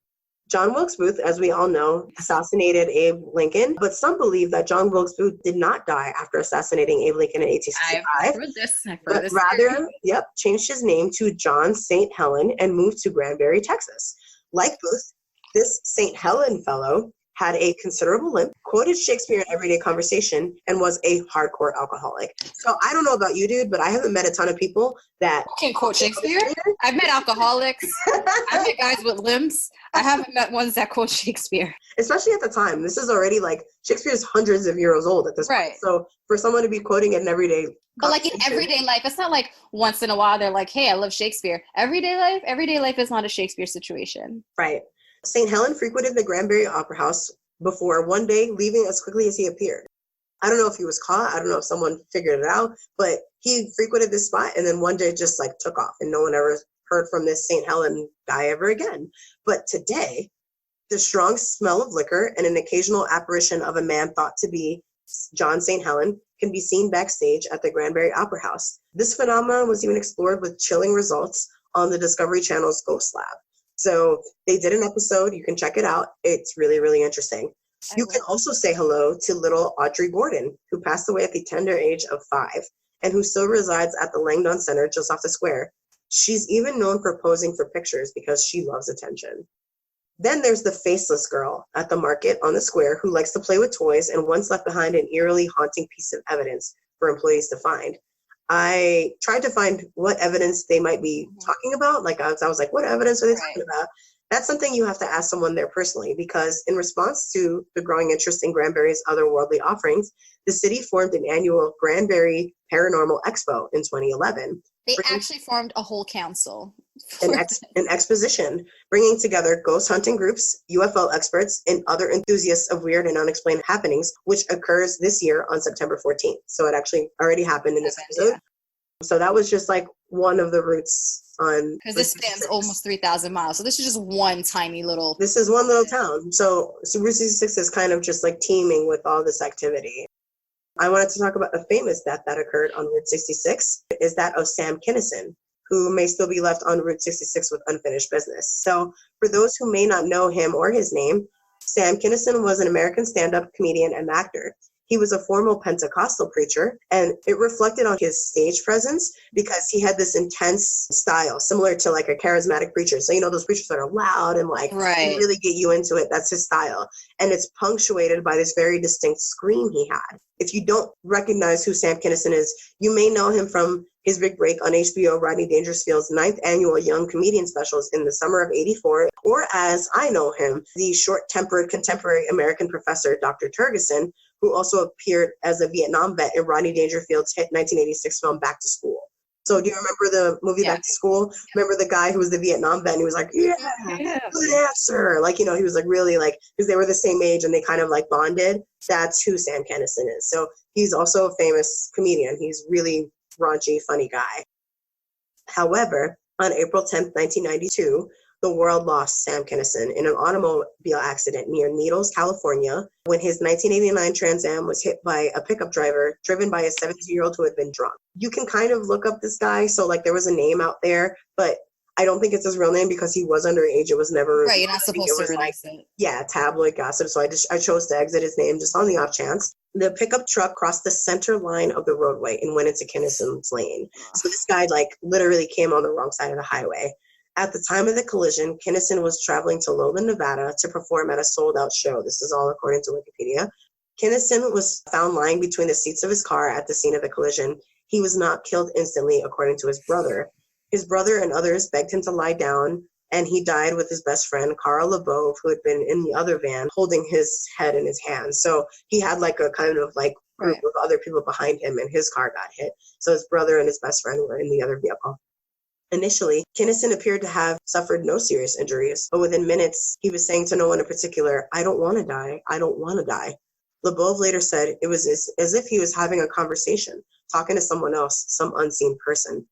John Wilkes Booth, as we all know, assassinated Abe Lincoln, but some believe that John Wilkes Booth did not die after assassinating Abe Lincoln in 1865.
I've heard this.
But rather, changed his name to John St. Helen and moved to Granbury, Texas. Like Booth, this St. Helen fellow had a considerable limp, quoted Shakespeare in everyday conversation, and was a hardcore alcoholic. So I don't know about you, dude, but I haven't met a ton of people that
can quote Shakespeare. I've met alcoholics. I've met guys with limps. I haven't met ones that quote Shakespeare.
Especially at the time. This is already like, Shakespeare's hundreds of years old at this point. So for someone to be quoting it in everyday
But like in everyday life, it's not like once in a while they're like, hey, I love Shakespeare. Everyday life is not a Shakespeare situation.
Right. St. Helen frequented the Granbury Opera House before one day leaving as quickly as he appeared. I don't know if he was caught. I don't know if someone figured it out, but he frequented this spot and then one day just like took off and no one ever heard from this St. Helen guy ever again. But today, the strong smell of liquor and an occasional apparition of a man thought to be John St. Helen can be seen backstage at the Granbury Opera House. This phenomenon was even explored with chilling results on the Discovery Channel's Ghost Lab. So they did an episode. You can check it out. It's really, really interesting. You can also say hello to little Audrey Gordon, who passed away at the tender age of 5 and who still resides at the Langdon Center just off the square. She's even known for posing for pictures because she loves attention. Then there's the faceless girl at the market on the square who likes to play with toys and once left behind an eerily haunting piece of evidence for employees to find. I tried to find what evidence they might be talking about. Like I was like, what evidence are they talking about? That's something you have to ask someone there personally, because in response to the growing interest in Granbury's otherworldly offerings, the city formed an annual Granbury Paranormal Expo in 2011.
They actually formed a whole council.
An exposition, bringing together ghost hunting groups, UFO experts, and other enthusiasts of weird and unexplained happenings, which occurs this year on September 14th. So it actually already happened in this episode. Yeah. So that was just like one of the routes on.
Because this spans almost 3,000 miles. So this is just one tiny little.
This is one little town. So Route 66 is kind of just like teeming with all this activity. I wanted to talk about a famous death that occurred on Route 66, is that of Sam Kinison, who may still be left on Route 66 with unfinished business. So for those who may not know him or his name, Sam Kinison was an American stand-up comedian and actor. He was a formal Pentecostal preacher, and it reflected on his stage presence because he had this intense style, similar to like a charismatic preacher. So, you know, those preachers that are loud and like really get you into it. That's his style. And it's punctuated by this very distinct scream he had. If you don't recognize who Sam Kinison is, you may know him from his big break on HBO, Rodney Dangerfield's 9th annual Young Comedian Specials in the summer of '84, or as I know him, the short-tempered contemporary American professor, Dr. Turgeson, who also appeared as a Vietnam vet in Rodney Dangerfield's hit 1986 film Back to School. So do you remember the movie Back to School? Remember the guy who was the Vietnam vet and he was like, good answer. Like, you know, he was like really like, because they were the same age and they kind of like bonded. That's who Sam Kinison is. So he's also a famous comedian. He's really raunchy, funny guy. However, on April 10th, 1992, the world lost Sam Kinison in an automobile accident near Needles, California, when his 1989 Trans Am was hit by a pickup driver driven by a 17-year-old who had been drunk. You can kind of look up this guy. So like there was a name out there, but I don't think it's his real name because he was underage. It was never
right. You're not supposed to release it.
Yeah, tabloid gossip. So I chose to exit his name just on the off chance. The pickup truck crossed the center line of the roadway and went into Kinison's lane. So this guy like literally came on the wrong side of the highway. At the time of the collision, Kinnison was traveling to Lowland, Nevada to perform at a sold-out show. This is all according to Wikipedia. Kinnison was found lying between the seats of his car at the scene of the collision. He was not killed instantly, according to his brother. His brother and others begged him to lie down, and he died with his best friend, Carl LeBeau, who had been in the other van, holding his head in his hands. So he had like a kind of like group of other people behind him, and his car got hit. So his brother and his best friend were in the other vehicle. Initially, Kinnison appeared to have suffered no serious injuries, but within minutes, he was saying to no one in particular, "I don't want to die. I don't want to die." LeBeau later said it was as if he was having a conversation, talking to someone else, some unseen person.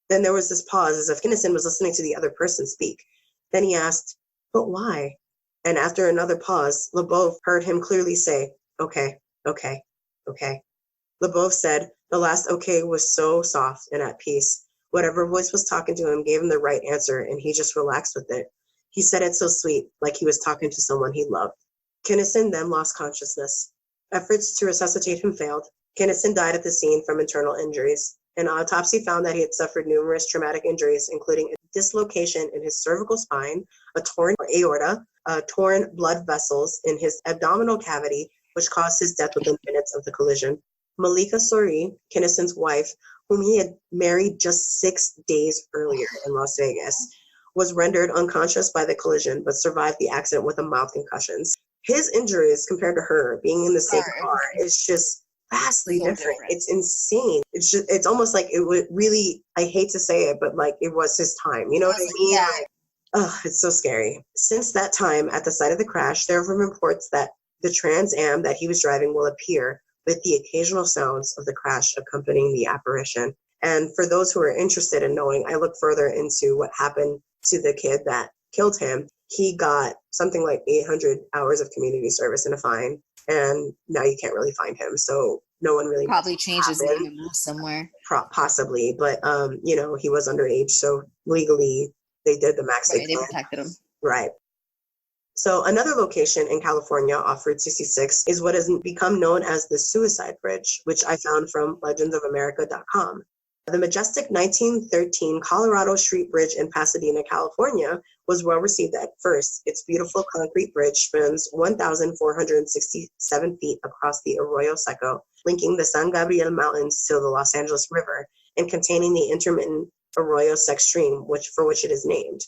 Then there was this pause, as if Kinnison was listening to the other person speak. Then he asked, "But why?" And after another pause, LeBeau heard him clearly say, "Okay, okay, okay." LeBeau said the last okay was so soft and at peace. Whatever voice was talking to him gave him the right answer, and he just relaxed with it. He said it so sweet, like he was talking to someone he loved. Kinnison then lost consciousness. Efforts to resuscitate him failed. Kinnison died at the scene from internal injuries. An autopsy found that he had suffered numerous traumatic injuries, including a dislocation in his cervical spine, a torn aorta, torn blood vessels in his abdominal cavity, which caused his death within minutes of the collision. Malika Sori, Kinnison's wife, whom he had married just 6 days earlier in Las Vegas, was rendered unconscious by the collision, but survived the accident with a mild concussions. His injuries, compared to her being in the same car, is just vastly different. It's insane. It's almost like it would really, I hate to say it, but like it was his time. You know what I mean?
Yeah.
Like, oh, it's so scary. Since that time, at the site of the crash, there have been reports that the Trans Am that he was driving will appear, with the occasional sounds of the crash accompanying the apparition. And for those who are interested in knowing, I look further into what happened to the kid that killed him. He got something like 800 hours of community service and a fine, and now you can't really find him. So no one really
probably changed his name and moved somewhere.
Possibly, but you know, he was underage, so legally they did the max they
protected him.
Right. So another location in California off Route 66 is what has become known as the Suicide Bridge, which I found from legendsofamerica.com. The majestic 1913 Colorado Street Bridge in Pasadena, California, was well received at first. Its beautiful concrete bridge spans 1,467 feet across the Arroyo Seco, linking the San Gabriel Mountains to the Los Angeles River and containing the intermittent Arroyo Sec stream, for which it is named.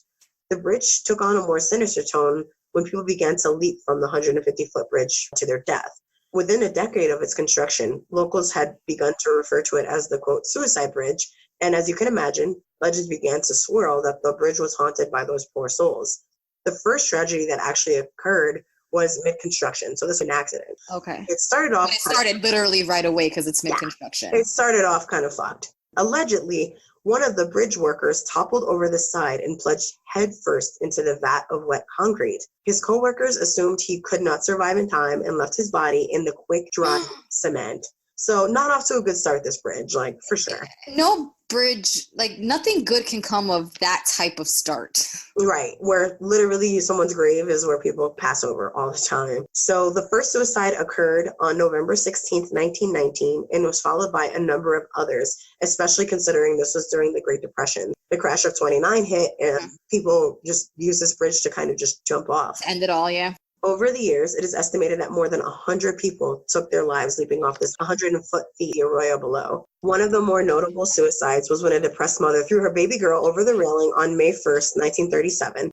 The bridge took on a more sinister tone when people began to leap from the 150-foot bridge to their death. Within a decade of its construction, locals had begun to refer to it as the, quote, Suicide Bridge, and as you can imagine, legends began to swirl that the bridge was haunted by those poor souls. The first tragedy that actually occurred was mid-construction, so this was an accident.
Okay.
It started off...
But it started literally right away because it's mid-construction.
It started off kind of fucked. Allegedly, one of the bridge workers toppled over the side and plunged headfirst into the vat of wet concrete. His co-workers assumed he could not survive in time and left his body in the quick dry cement. So not off to a good start, this bridge, like, for sure.
No bridge, like, nothing good can come of that type of start.
Right, where literally someone's grave is where people pass over all the time. So the first suicide occurred on November 16th, 1919, and was followed by a number of others, especially considering this was during the Great Depression. The crash of 29 hit, and people just used this bridge to kind of just jump off.
End it all, yeah.
Over the years, it is estimated that more than 100 people took their lives leaping off this 100-foot feet arroyo below. One of the more notable suicides was when a depressed mother threw her baby girl over the railing on May 1st, 1937.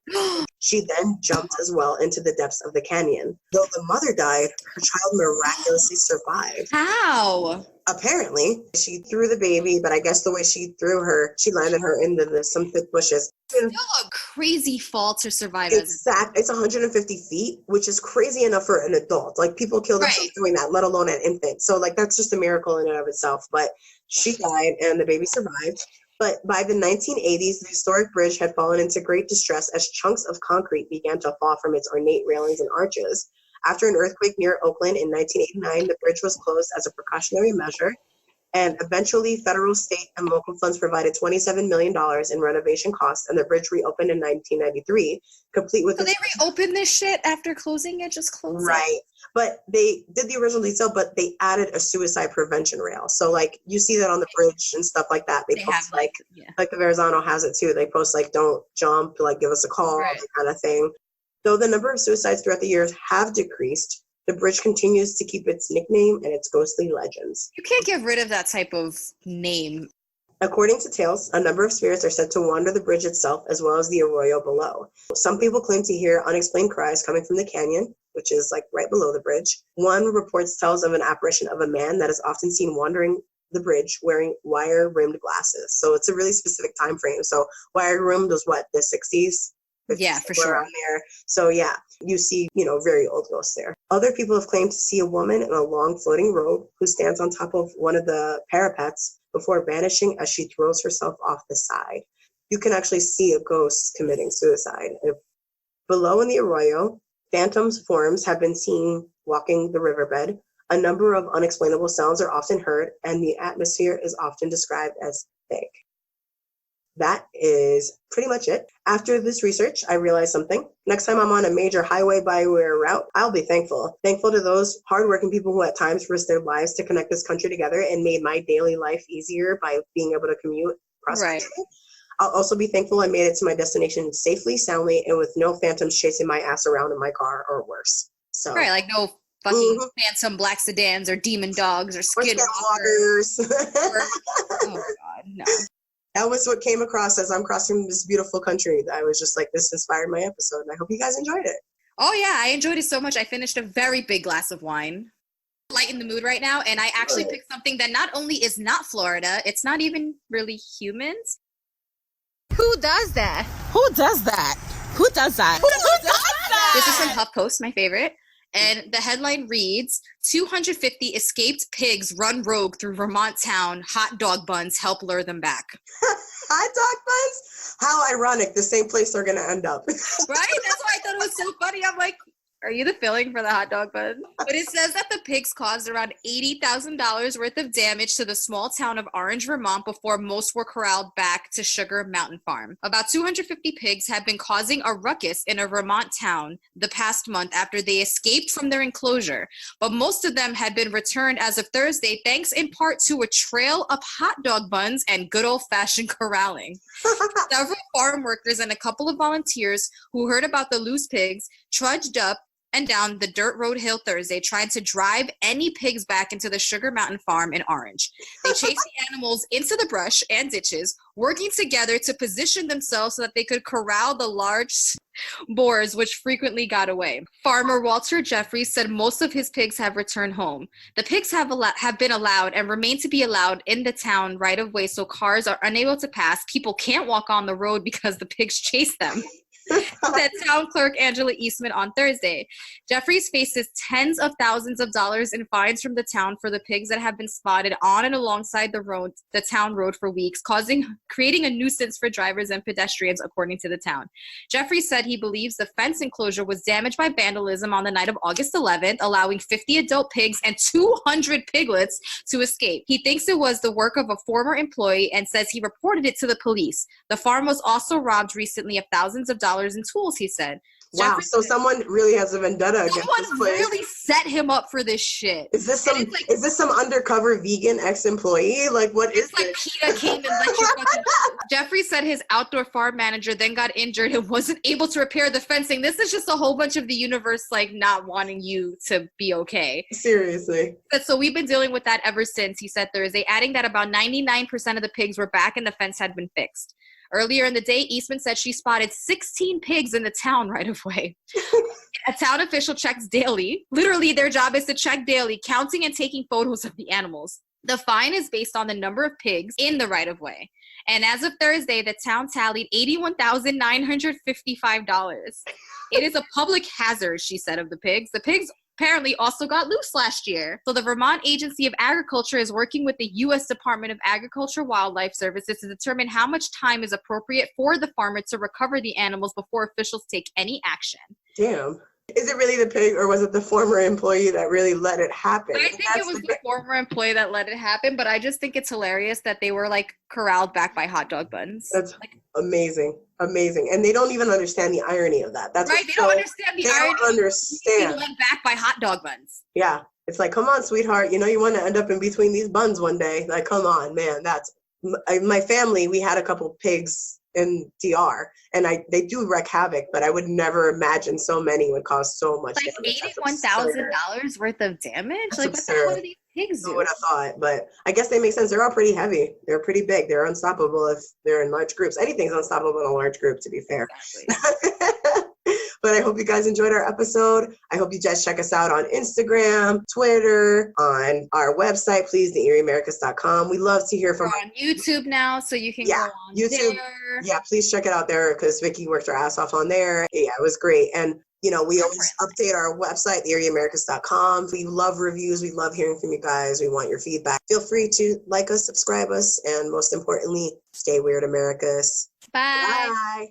She then jumped as well into the depths of the canyon. Though the mother died, her child miraculously survived.
How?
Apparently, she threw the baby, but I guess the way she threw her, she landed her into some thick bushes.
Still a crazy fall to survive.
It's 150 feet, which is crazy enough for an adult. Like, people kill themselves doing that, let alone an infant. So, like, that's just a miracle in and of itself. But she died, and the baby survived. But by the 1980s, the historic bridge had fallen into great distress as chunks of concrete began to fall from its ornate railings and arches. After an earthquake near Oakland in 1989, the bridge was closed as a precautionary measure, And eventually, federal, state, and local funds provided $27 million in renovation costs, and the bridge reopened in 1993, complete with.
So they reopened this shit after closing it, just closed it.
Right, but they did the original detail, but they added a suicide prevention rail. So like you see that on the bridge and stuff like that. They post like the Verrazano has it too. They post like don't jump, like give us a call, that kind of thing. Though the number of suicides throughout the years have decreased, the bridge continues to keep its nickname and its ghostly legends.
You can't get rid of that type of name.
According to tales, a number of spirits are said to wander the bridge itself as well as the arroyo below. Some people claim to hear unexplained cries coming from the canyon, which is like right below the bridge. One reports tells of an apparition of a man that is often seen wandering the bridge wearing wire-rimmed glasses. So it's a really specific time frame. So wire-rimmed was what, the 60s?
Yeah, for sure.
Around there. So yeah, you see, very old ghosts there. Other people have claimed to see a woman in a long floating robe who stands on top of one of the parapets before vanishing as she throws herself off the side. You can actually see a ghost committing suicide. Below in the arroyo, phantoms forms have been seen walking the riverbed. A number of unexplainable sounds are often heard, and the atmosphere is often described as thick. That is pretty much it. After this research, I realized something. Next time I'm on a major highway, byway, or route, I'll be thankful. Thankful to those hardworking people who at times risked their lives to connect this country together and made my daily life easier by being able to commute across country. I'll also be thankful I made it to my destination safely, soundly, and with no phantoms chasing my ass around in my car or worse. So
right, like no fucking phantom black sedans or demon dogs or skinwalkers. Oh God, no.
That was what came across as I'm crossing this beautiful country. I was just like, this inspired my episode, and I hope you guys enjoyed it.
Oh, yeah, I enjoyed it so much. I finished a very big glass of wine. Light in the mood right now, and I actually picked something that not only is not Florida, it's not even really humans. Who does that?
Who does that? Who does that? Who does that?
This is from HuffPost, my favorite. And the headline reads, 250 escaped pigs run rogue through Vermont town. Hot dog buns help lure them back.
Hot dog buns? How ironic. The same place they're going to end up.
Right? That's why I thought it was so funny. I'm like, are you the filling for the hot dog bun? But it says that the pigs caused around $80,000 worth of damage to the small town of Orange, Vermont, before most were corralled back to Sugar Mountain Farm. About 250 pigs have been causing a ruckus in a Vermont town the past month after they escaped from their enclosure. But most of them had been returned as of Thursday, thanks in part to a trail of hot dog buns and good old-fashioned corralling. Several farm workers and a couple of volunteers who heard about the loose pigs trudged up and down the dirt road hill Thursday, trying to drive any pigs back into the Sugar Mountain Farm in Orange. They chased the animals into the brush and ditches, working together to position themselves so that they could corral the large boars, which frequently got away. Farmer Walter Jeffries said most of his pigs have returned home. The pigs have been allowed and remain to be allowed in the town right of way, so cars are unable to pass. People can't walk on the road because the pigs chase them. Said town clerk Angela Eastman on Thursday. Jeffries faces tens of thousands of dollars in fines from the town for the pigs that have been spotted on and alongside the town road for weeks, creating a nuisance for drivers and pedestrians, according to the town. Jeffries said he believes the fence enclosure was damaged by vandalism on the night of August 11th, allowing 50 adult pigs and 200 piglets to escape. He thinks it was the work of a former employee and says he reported it to the police. The farm was also robbed recently of thousands of dollars in tools, he said.
Wow,
Jeffries
so someone really has a vendetta against this place.
Someone really set him up for this shit.
Is this some undercover vegan ex-employee? Like, what is this?
It's like PETA came and let you fucking... Jeffrey said his outdoor farm manager then got injured and wasn't able to repair the fencing. This is just a whole bunch of the universe, like, not wanting you to be okay.
Seriously.
So we've been dealing with that ever since, he said Thursday, adding that about 99% of the pigs were back and the fence had been fixed. Earlier in the day, Eastman said she spotted 16 pigs in the town right of way. A town official checks daily. Literally, their job is to check daily, counting and taking photos of the animals. The fine is based on the number of pigs in the right of way. And as of Thursday, the town tallied $81,955. It is a public hazard, she said of the pigs. The pigs apparently also got loose last year. So the Vermont Agency of Agriculture is working with the U.S. Department of Agriculture Wildlife Services to determine how much time is appropriate for the farmer to recover the animals before officials take any action.
Damn. Is it really the pig, or was it the former employee that really let it happen?
I think it was the former employee that let it happen, but I just think it's hilarious that they were like corralled back by hot dog buns.
That's
like,
amazing. And they don't even understand the irony of that. That's
right. They don't understand the irony.
They don't understand.
Being led back by hot dog buns.
Yeah. It's like, come on, sweetheart. You know, you want to end up in between these buns one day. Like, come on, man. That's my family. We had a couple pigs in DR, and they do wreak havoc, but I would never imagine so many would cause so much damage.
$81,000 worth of damage.
That's
like
absurd.
what do these pigs do?
I would have thought, but I guess they make sense. They're all pretty heavy. They're pretty big. They're unstoppable if they're in large groups. Anything's unstoppable in a large group, to be fair. Exactly. But I hope you guys enjoyed our episode. I hope you guys check us out on Instagram, Twitter, on our website, please, theeerieamericas.com. We love to hear from
We're on YouTube now, so you can go on
YouTube.
there.
Yeah, please check it out there, because Vicky worked her ass off on there. Yeah, it was great. And you know, we always update our website, theeerieamericas.com. We love reviews. We love hearing from you guys. We want your feedback. Feel free to like us, subscribe us, and most importantly, stay weird, Americas.
Bye.
Bye.